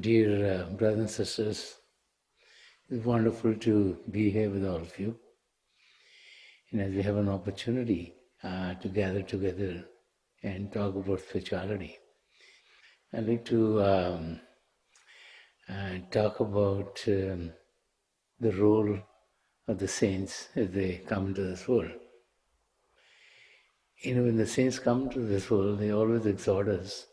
Dear brothers and sisters, it's wonderful to be here with all of you. And as we have an opportunity to gather together and talk about spirituality, I'd like to talk about the role of the saints as they come into this world. When the saints come to this world, they always exhort us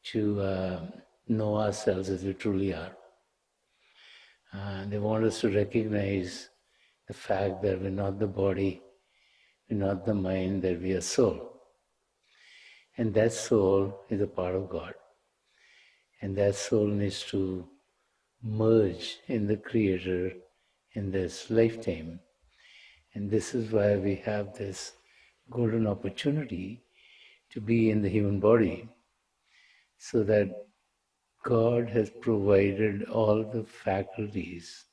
to know ourselves as we truly are. They want us to recognize the fact that we're not the body, we're not the mind, that we are soul. And that soul is a part of God. And that soul needs to merge in the Creator in this lifetime. And this is why we have this golden opportunity to be in the human body, so that God has provided all the faculties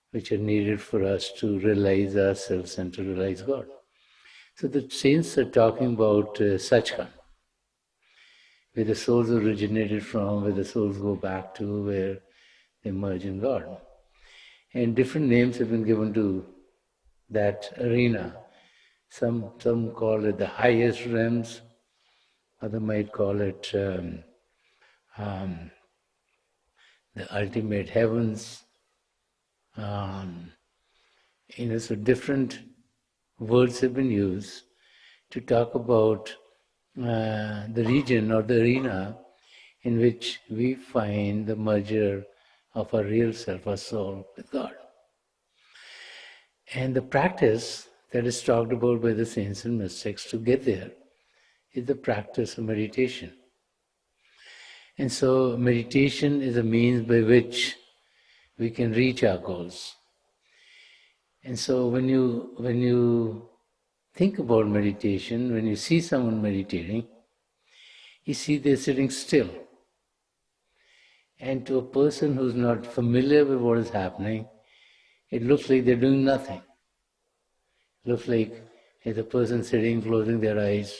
which are needed for us to realize ourselves and to realize God. So the saints are talking about Sachkhand, where the souls originated from, where the souls go back to, where they merge in God. And different names have been given to that arena. Some call it the highest realms, others might call it the ultimate heavens. So different words have been used to talk about the region or the arena in which we find the merger of our real self, our soul, with God. And the practice that is talked about by the saints and mystics to get there is the practice of meditation. And so meditation is a means by which we can reach our goals. And so when you think about meditation, when you see someone meditating, you see they're sitting still. And to a person who's not familiar with what is happening, it looks like they're doing nothing. It looks like there's a person sitting, closing their eyes,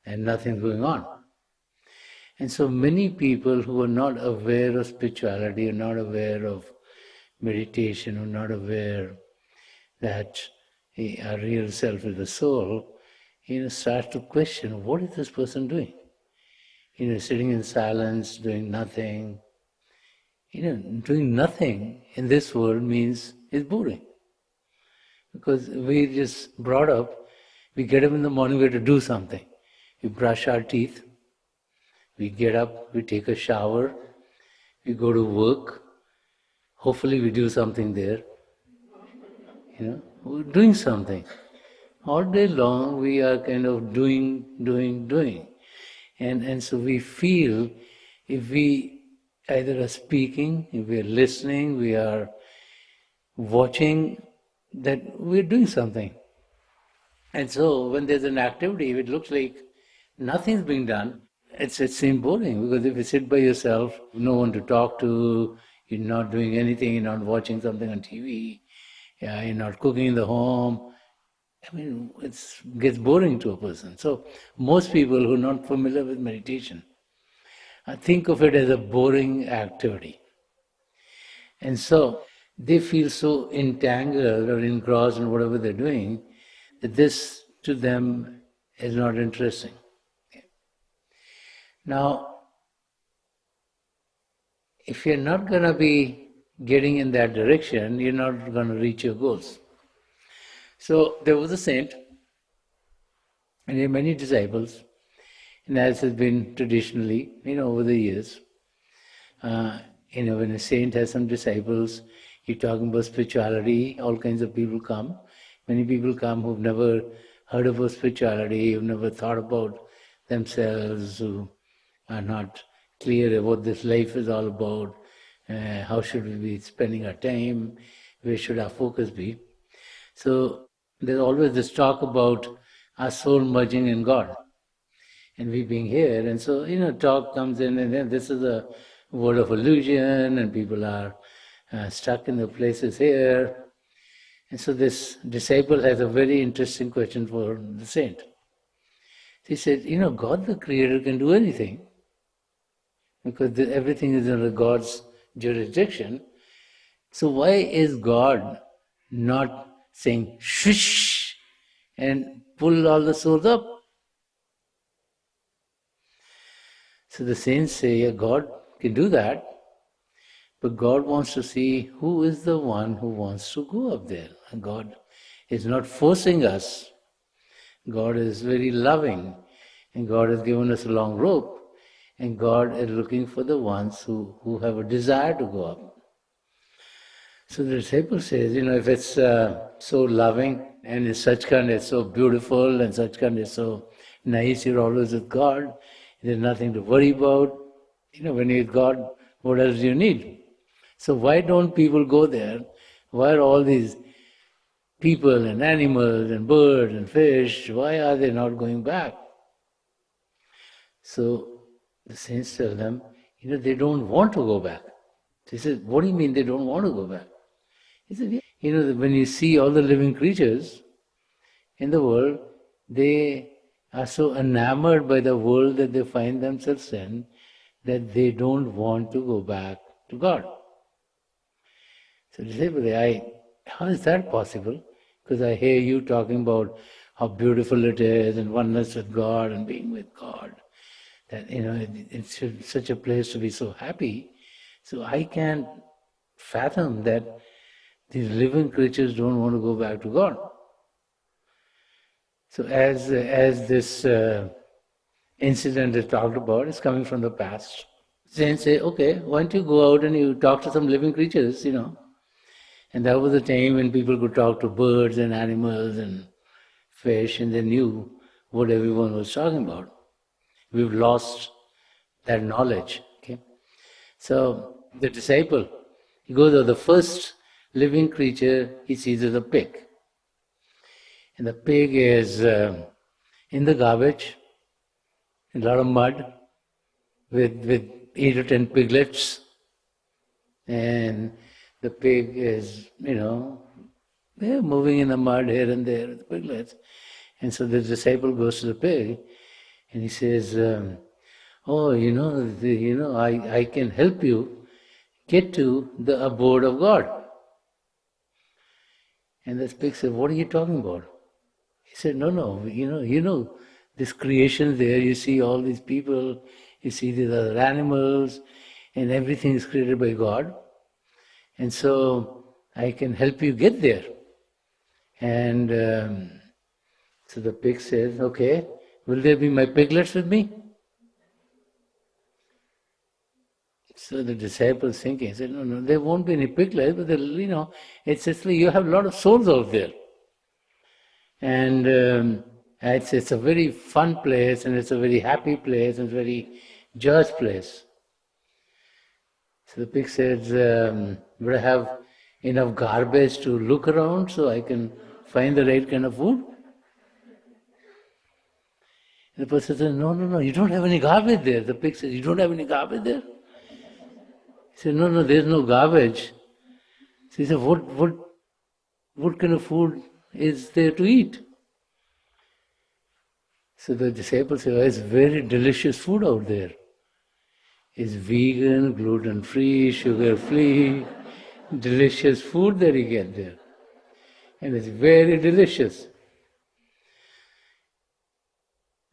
and nothing's going on. And so many people who are not aware of spirituality, are not aware of meditation, are not aware that our real self is the soul, start to question, what is this person doing? Sitting in silence, doing nothing. Doing nothing in this world means it's boring. Because we just brought up, we get up in the morning, we have to do something. We brush our teeth, we get up, we take a shower, we go to work, hopefully we do something there. We're doing something. All day long we are kind of doing. And so we feel if we either are speaking, if we are listening, we are watching, that we're doing something. And so when there's an activity, if it looks like nothing's being done, it seems boring, because if you sit by yourself, no one to talk to, you're not doing anything, you're not watching something on TV, you're not cooking in the home, it gets boring to a person. So most people who are not familiar with meditation think of it as a boring activity. And so they feel so entangled or engrossed in whatever they're doing that this to them is not interesting. Now, if you're not going to be getting in that direction, you're not going to reach your goals. So there was a saint, and he had many disciples, and as has been traditionally, over the years, when a saint has some disciples, you're talking about spirituality, all kinds of people come. Many people come who've never heard about spirituality, who've never thought about themselves, who are not clear what this life is all about, how should we be spending our time, where should our focus be. So there's always this talk about our soul merging in God and we being here. And so, talk comes in, and then this is a world of illusion, and people are stuck in the places here. And so this disciple has a very interesting question for the saint. He said, God the Creator can do anything. because everything is under God's jurisdiction. So why is God not saying shush and pull all the souls up? So the saints say, yeah, God can do that, but God wants to see who is the one who wants to go up there. And God is not forcing us. God is very loving, and God has given us a long rope, and God is looking for the ones who have a desire to go up. So the disciple says, if it's so loving and Sachkhand is so beautiful and Sachkhand is so nice, you're always with God, there's nothing to worry about. When you're with God, what else do you need? So why don't people go there? Why are all these people and animals and birds and fish, why are they not going back? So the saints tell them, they don't want to go back. They said, what do you mean they don't want to go back? He said, yeah. When you see all the living creatures in the world, they are so enamored by the world that they find themselves in that they don't want to go back to God. So they say, how is that possible? Because I hear you talking about how beautiful it is and oneness with God and being with God. That, it's such a place to be so happy. So I can't fathom that these living creatures don't want to go back to God. So as this incident is talked about, it's coming from the past. Saints say, okay, why don't you go out and you talk to some living creatures, And that was the time when people could talk to birds and animals and fish, and they knew what everyone was talking about. We've lost that knowledge. Okay? So the disciple, he goes, the first living creature he sees is a pig. And the pig is in the garbage, a lot of mud, with 8 or 10 piglets. And the pig is, moving in the mud here and there with the piglets. And so the disciple goes to the pig and he says, I can help you get to the abode of God. And the pig said, what are you talking about? He said, no, this creation there, you see all these people, you see these other animals, and everything is created by God. And so I can help you get there. And so the pig says, okay, will there be my piglets with me? So the disciple is thinking, he said, no, there won't be any piglets, but it's just like you have a lot of souls out there. And it's a very fun place, and it's a very happy place, and it's a very joyous place. So the pig says, would I have enough garbage to look around so I can find the right kind of food? And the person says, no, you don't have any garbage there. The pig says, you don't have any garbage there? He said, no, there's no garbage. So he said, what kind of food is there to eat? So the disciple said, it's very delicious food out there. It's vegan, gluten-free, sugar-free, delicious food that you get there. And it's very delicious.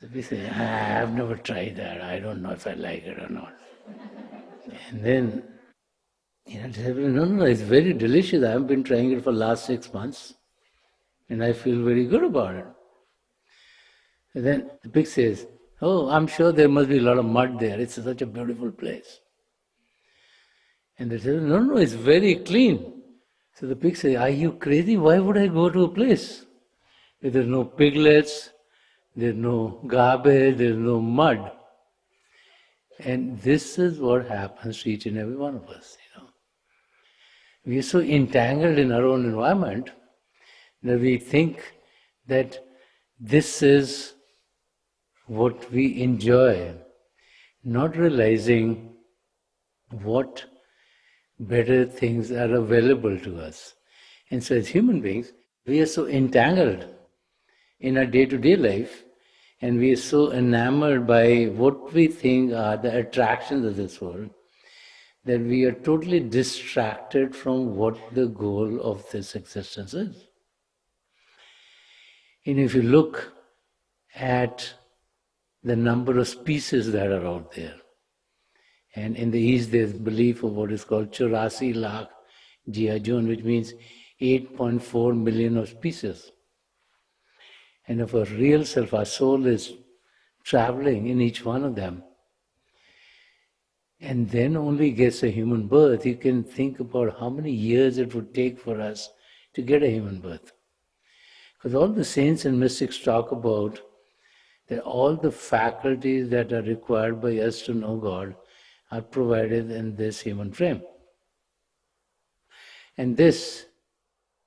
So we say, I've never tried that. I don't know if I like it or not. And then, no, it's very delicious. I've been trying it for the last 6 months. And I feel very good about it. And then the pig says, I'm sure there must be a lot of mud there. It's such a beautiful place. And they say, no, it's very clean. So the pig says, are you crazy? Why would I go to a place where there's no piglets, there's no garbage, there's no mud? And this is what happens to each and every one of us. We are so entangled in our own environment that we think that this is what we enjoy, not realizing what better things are available to us. And so as human beings, we are so entangled in our day-to-day life, And we are so enamored by what we think are the attractions of this world that we are totally distracted from what the goal of this existence is. And if you look at the number of species that are out there, and in the East there's belief of what is called 84 lakh Jiajun, which means 8.4 million of species. And if our real self, our soul, is traveling in each one of them, and then only gets a human birth, you can think about how many years it would take for us to get a human birth. Because all the saints and mystics talk about that all the faculties that are required by us to know God are provided in this human frame. And this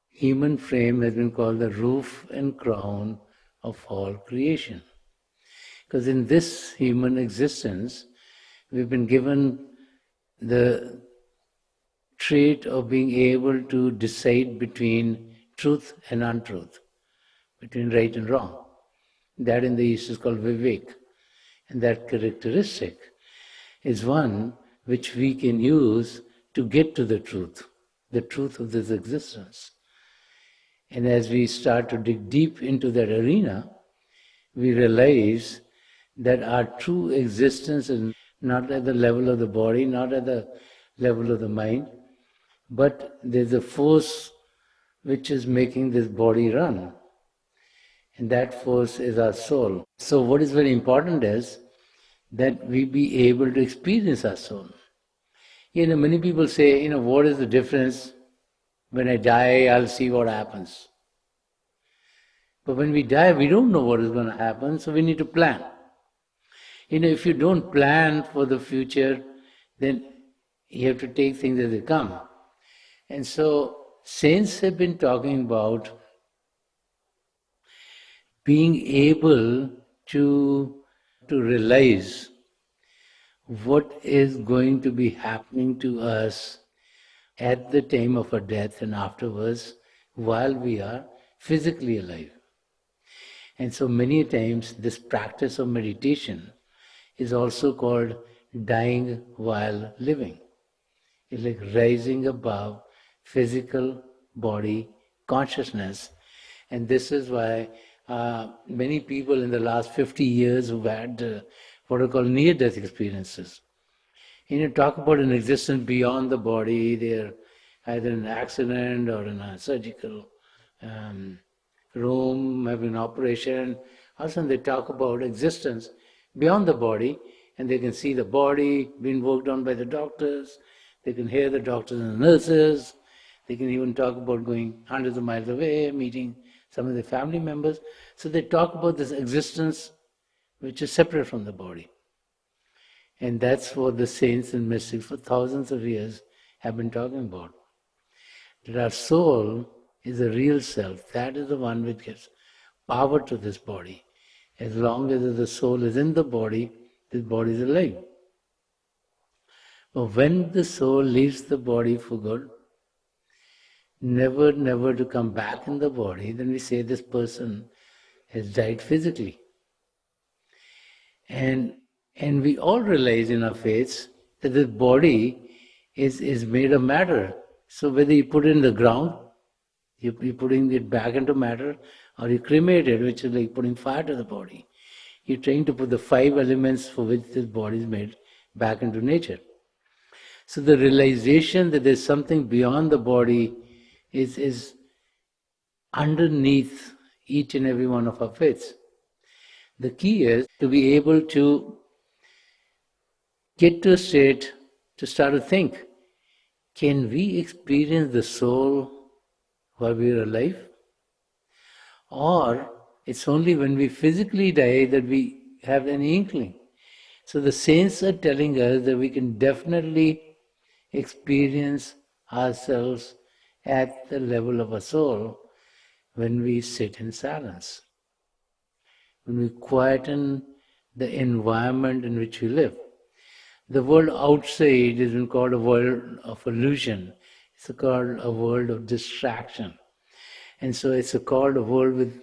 human frame has been called the roof and crown of all creation. Because in this human existence, we've been given the trait of being able to decide between truth and untruth, between right and wrong. That in the East is called Vivek. And that characteristic is one which we can use to get to the truth of this existence. And as we start to dig deep into that arena, we realize that our true existence is not at the level of the body, not at the level of the mind, but there's a force which is making this body run. And that force is our soul. So what is very important is that we be able to experience our soul. Many people say, what is the difference? When I die, I'll see what happens. But when we die, we don't know what is going to happen, so we need to plan. If you don't plan for the future, then you have to take things as they come. And so, saints have been talking about being able to realize what is going to be happening to us at the time of our death and afterwards while we are physically alive. And so many times this practice of meditation is also called dying while living. It's like rising above physical body consciousness. And this is why many people in the last 50 years who've had what are called near-death experiences, talk about an existence beyond the body. They're either in an accident or in a surgical room, having an operation. Also they talk about existence beyond the body, and they can see the body being worked on by the doctors. They can hear the doctors and the nurses. They can even talk about going hundreds of miles away, meeting some of their family members. So they talk about this existence which is separate from the body. And that's what the saints and mystics for thousands of years have been talking about. That our soul is the real self. That is the one which gives power to this body. As long as the soul is in the body, this body is alive. But when the soul leaves the body for good, never to come back in the body, then we say this person has died physically. And we all realize in our faiths that the body is made of matter. So whether you put it in the ground, you're putting it back into matter, or you cremate it, which is like putting fire to the body. You're trying to put the 5 elements for which this body is made back into nature. So the realization that there's something beyond the body is underneath each and every one of our faiths. The key is to be able to get to a state to start to think, can we experience the soul while we are alive? Or it's only when we physically die that we have an inkling. So the saints are telling us that we can definitely experience ourselves at the level of a soul when we sit in silence, when we quieten the environment in which we live. The world outside has been called a world of illusion. It's called a world of distraction. And so it's called a world with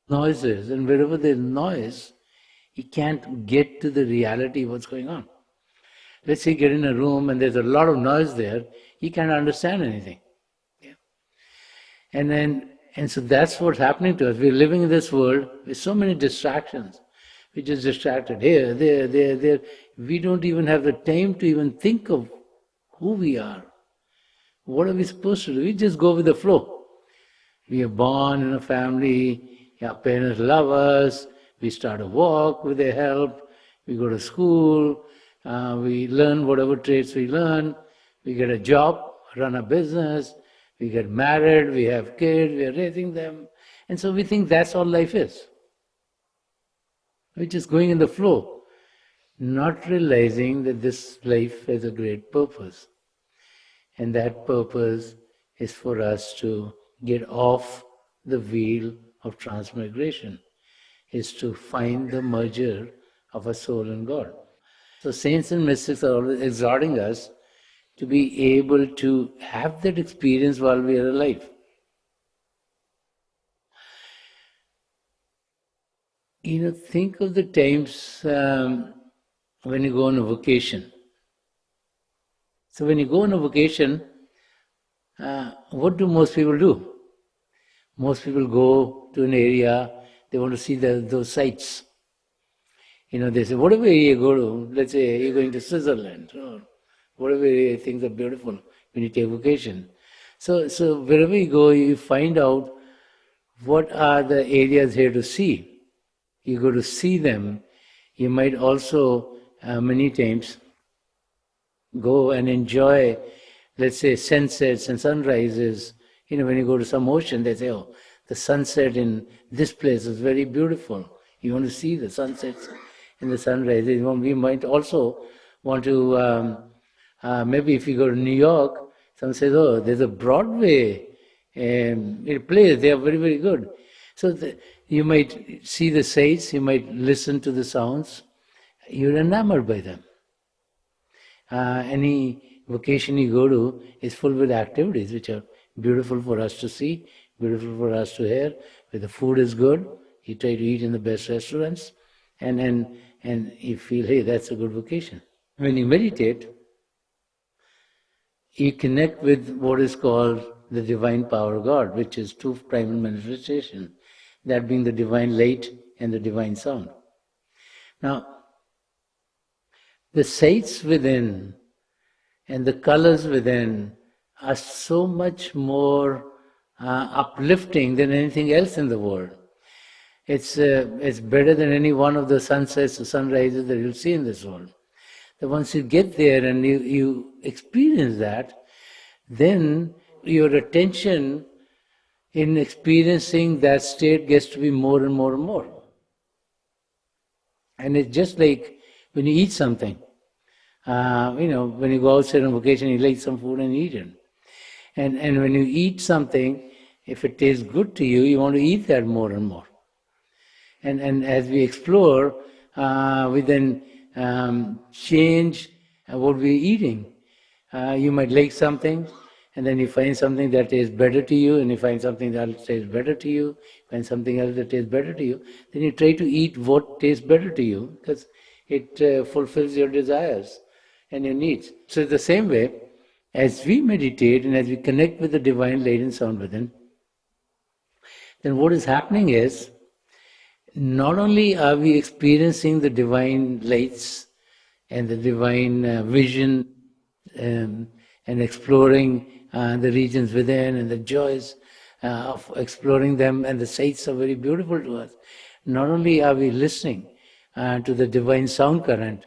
noises. And wherever there's noise, He can't get to the reality of what's going on. Let's say you get in a room and there's a lot of noise there, he can't understand anything. Yeah. And so that's what's happening to us. We're living in this world with so many distractions. We're just distracted here, there. We don't even have the time to even think of who we are. What are we supposed to do? We just go with the flow. We are born in a family, our parents love us, we start a walk with their help, we go to school, we learn whatever traits we learn, we get a job, run a business, we get married, we have kids, we are raising them, and so we think that's all life is. We're just going in the flow, not realizing that this life has a great purpose. And that purpose is for us to get off the wheel of transmigration, is to find the merger of a soul and God. So saints and mystics are always exhorting us to be able to have that experience while we are alive. Think of the times when you go on a vacation. So when you go on a vacation, what do most people do? Most people go to an area, they want to see those sights. They say, whatever area you go to, let's say you're going to Switzerland, or whatever area things are beautiful when you take vacation. So wherever you go, you find out what are the areas here to see. You go to see them. You might also, many times, go and enjoy, let's say, sunsets and sunrises. When you go to some ocean, they say, oh, the sunset in this place is very beautiful. You want to see the sunsets and the sunrises. We might also want to, maybe if you go to New York, someone says, oh, there's a Broadway place, they are very, very good. So you might see the sights, you might listen to the sounds, you're enamored by them. Any vacation you go to is full with activities which are beautiful for us to see, beautiful for us to hear, where the food is good, you try to eat in the best restaurants, and you feel, hey, that's a good vacation. When you meditate, you connect with what is called the divine power of God, which is two primary manifestations, that being the divine light and the divine sound. Now, the sights within and the colors within are so much more uplifting than anything else in the world. It's better than any one of the sunsets or sunrises that you'll see in this world. That once you get there and you experience that, then your attention in experiencing that state gets to be more and more and more. And it's just like when you eat something. When you go outside on vacation, you like some food and eat it. And when you eat something, if it tastes good to you, you want to eat that more and more. And as we explore, we then change what we're eating. You might like something, and then you find something that tastes better to you, and you find something that tastes better to you, find something else that tastes better to you. Then you try to eat what tastes better to you, because it fulfills your desires and your needs. So the same way, as we meditate and as we connect with the divine light and sound within, then what is happening is, not only are we experiencing the divine lights and the divine vision and exploring the regions within and the joys of exploring them, and the sights are very beautiful to us. Not only are we listening to the divine sound current,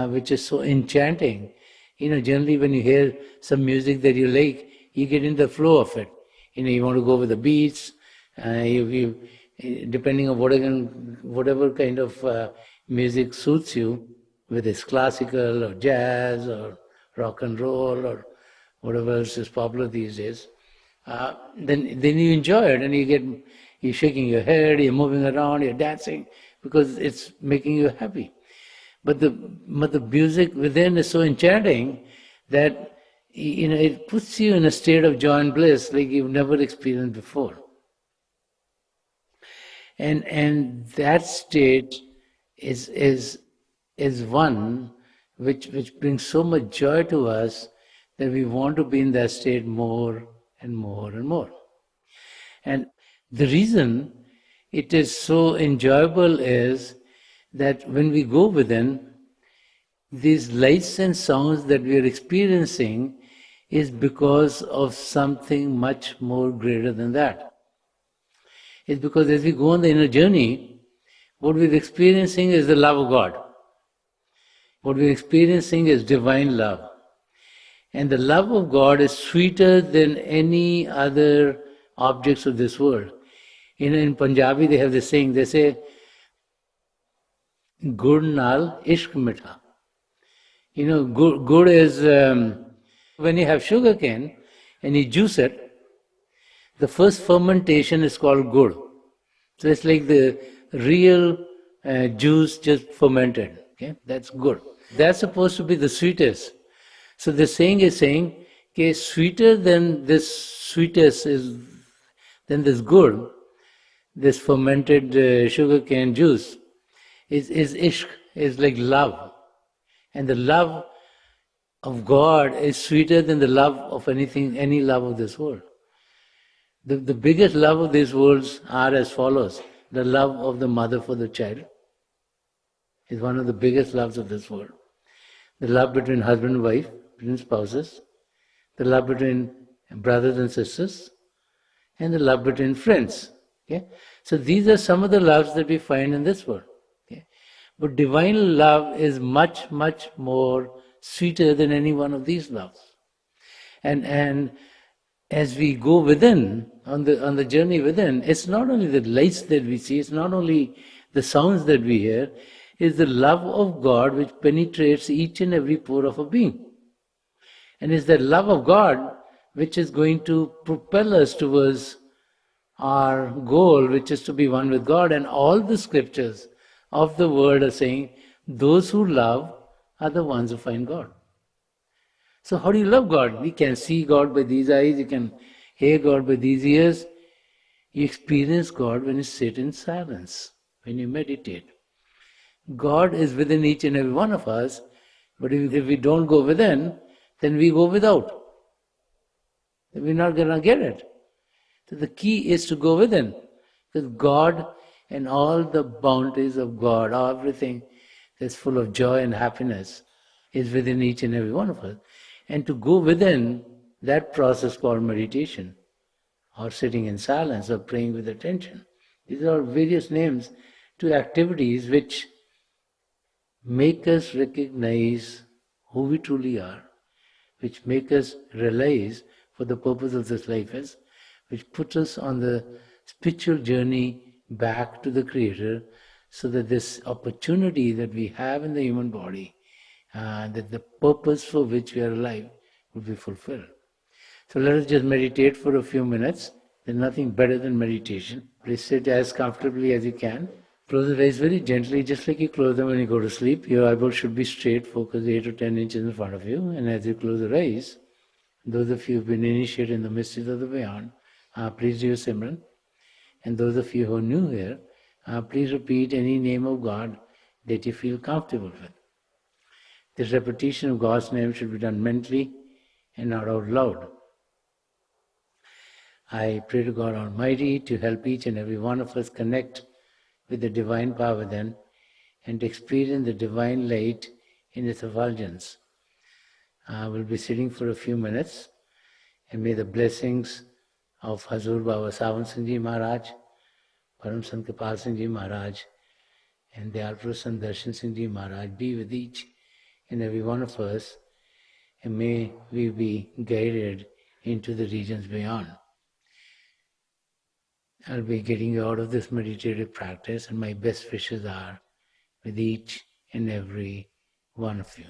which is so enchanting. Generally when you hear some music that you like, you get in the flow of it. You want to go with the beats, depending on whatever kind of music suits you, whether it's classical or jazz or rock and roll or whatever else is popular these days, then you enjoy it, and you're shaking your head, you're moving around, you're dancing, because it's making you happy. But the music within is so enchanting that it puts you in a state of joy and bliss like you've never experienced before. And that state is is one which brings so much joy to us that we want to be in that state more and more and more. And the reason it is so enjoyable is that when we go within, these lights and sounds that we are experiencing is because of something much more greater than that. It's because as we go on the inner journey, what we're experiencing is the love of God. What we're experiencing is divine love. And the love of God is sweeter than any other objects of this world. In Punjabi, they have this saying, they say, Gur nal ishq mitha. Gur is, when you have sugar cane and you juice it, the first fermentation is called gur. So it's like the real juice just fermented. Okay, that's gur. That's supposed to be the sweetest. So the saying is saying, okay, sweeter than this sweetest is than this gur, this fermented sugar cane juice, is ishq, is like love. And the love of God is sweeter than the love of anything, any love of this world. The biggest love of these worlds are as follows. The love of the mother for the child is one of the biggest loves of this world. The love between husband and wife, between spouses, the love between brothers and sisters, and the love between friends. Okay? So these are some of the loves that we find in this world. Okay? But divine love is much, much more sweeter than any one of these loves. And as we go within, on the journey within, it's not only the lights that we see, it's not only the sounds that we hear, it's the love of God which penetrates each and every pore of a being. And it's the love of God which is going to propel us towards our goal, which is to be one with God. And all the scriptures of the world are saying, those who love are the ones who find God. So how do you love God? We can see God by these eyes, you can hear God by these ears. You experience God when you sit in silence, when you meditate. God is within each and every one of us, but if we don't go within, then we go without. We're not going to get it. So the key is to go within. Because God and all the bounties of God, everything that's full of joy and happiness is within each and every one of us. And to go within, that process called meditation, or sitting in silence, or praying with attention. These are various names to activities which make us recognize who we truly are, which make us realize for the purpose of this life is, which puts us on the spiritual journey back to the Creator, so that this opportunity that we have in the human body, that the purpose for which we are alive, will be fulfilled. So let us just meditate for a few minutes. There's nothing better than meditation. Please sit as comfortably as you can. Close the eyes very gently, just like you close them when you go to sleep. Your eyeballs should be straight, focused 8 to 10 inches in front of you. And as you close your eyes, those of you who have been initiated in the mysteries of the beyond, please do your Simran. And those of you who are new here, please repeat any name of God that you feel comfortable with. This repetition of God's name should be done mentally and not out loud. I pray to God Almighty to help each and every one of us connect with the divine power within and to experience the divine light in its effulgence. We'll be sitting for a few minutes, and may the blessings of Hazur Baba Sawan Singh Ji Maharaj, Param Sant Kripal Singh Ji Maharaj, and the Alpro Sant Darshan Singh Ji Maharaj be with each and every one of us, and may we be guided into the regions beyond. I'll be getting you out of this meditative practice, and my best wishes are with each and every one of you.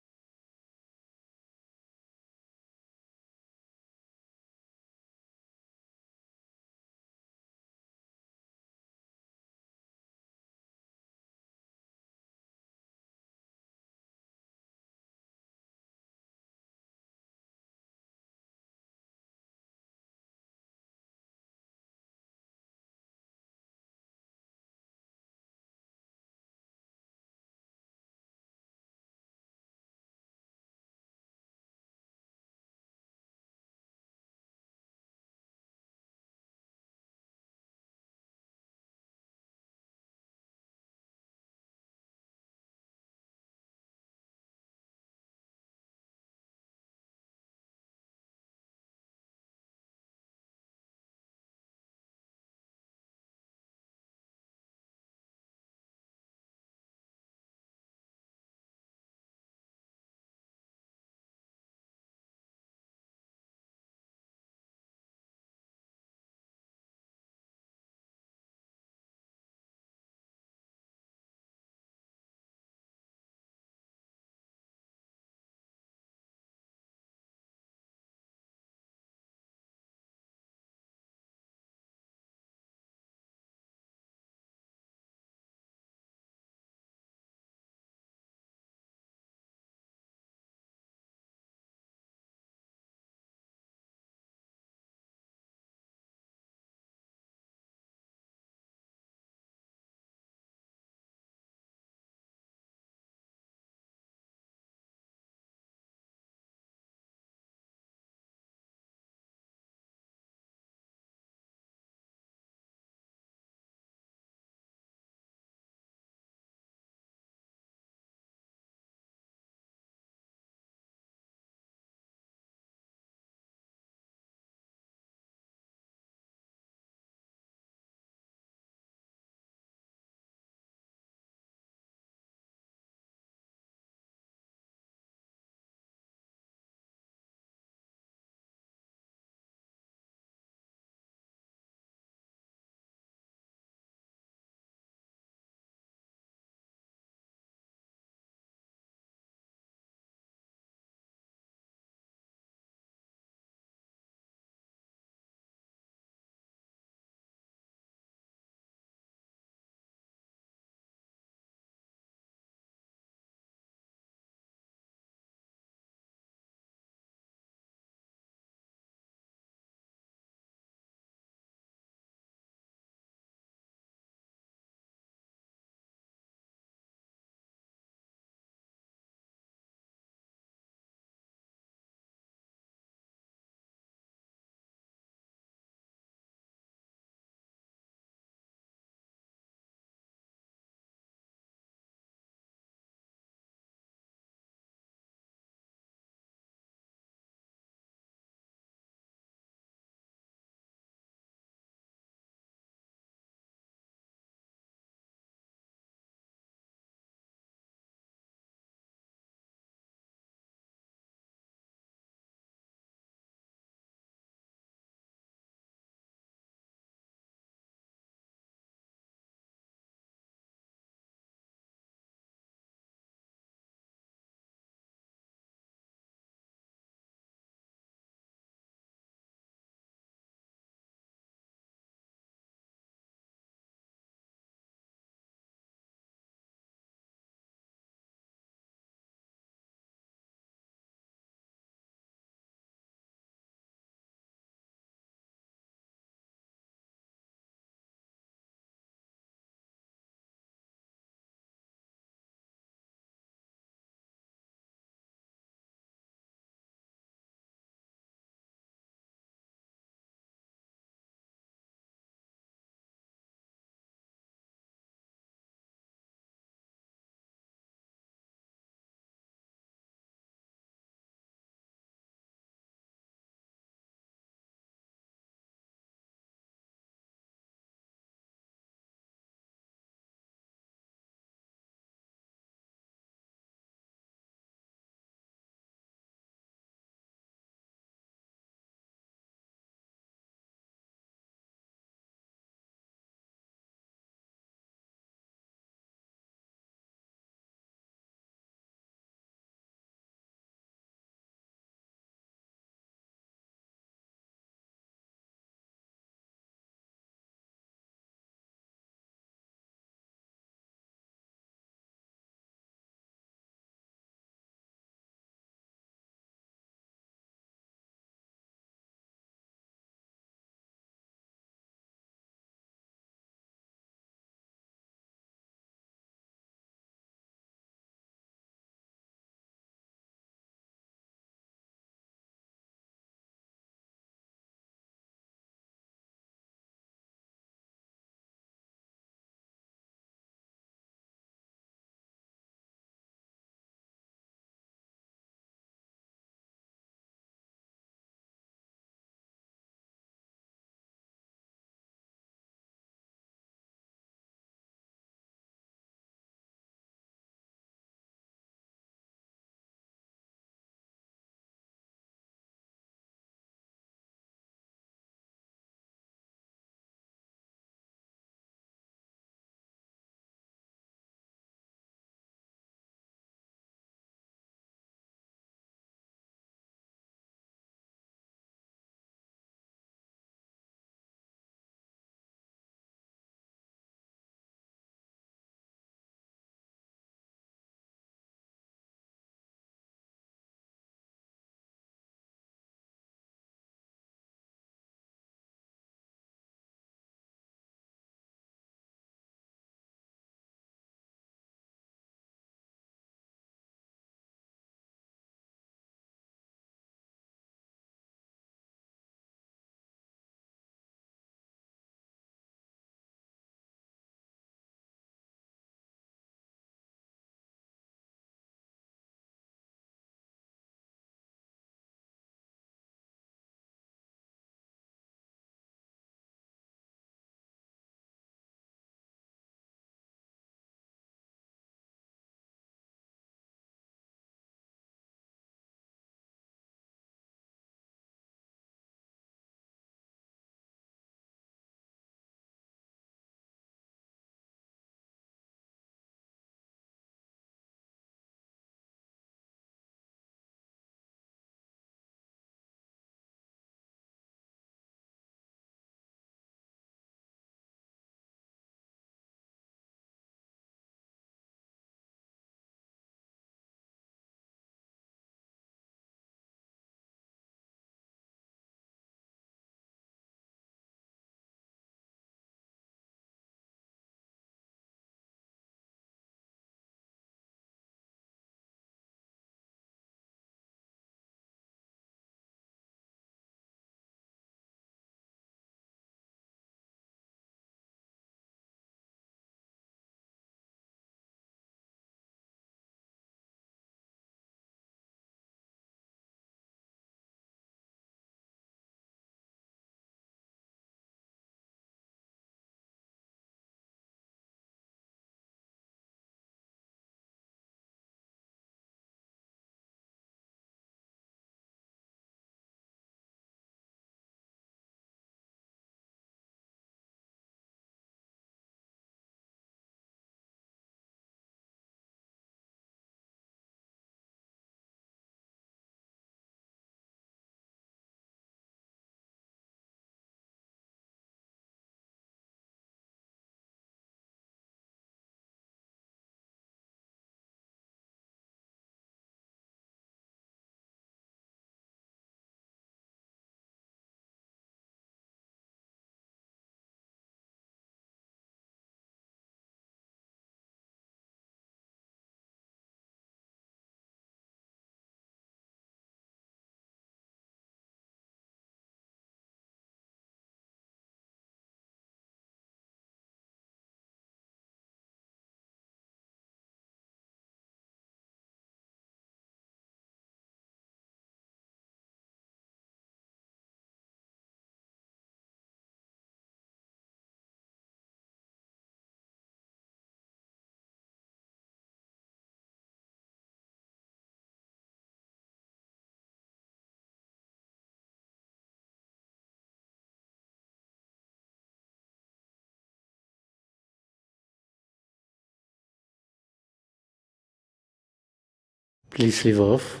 Please leave off.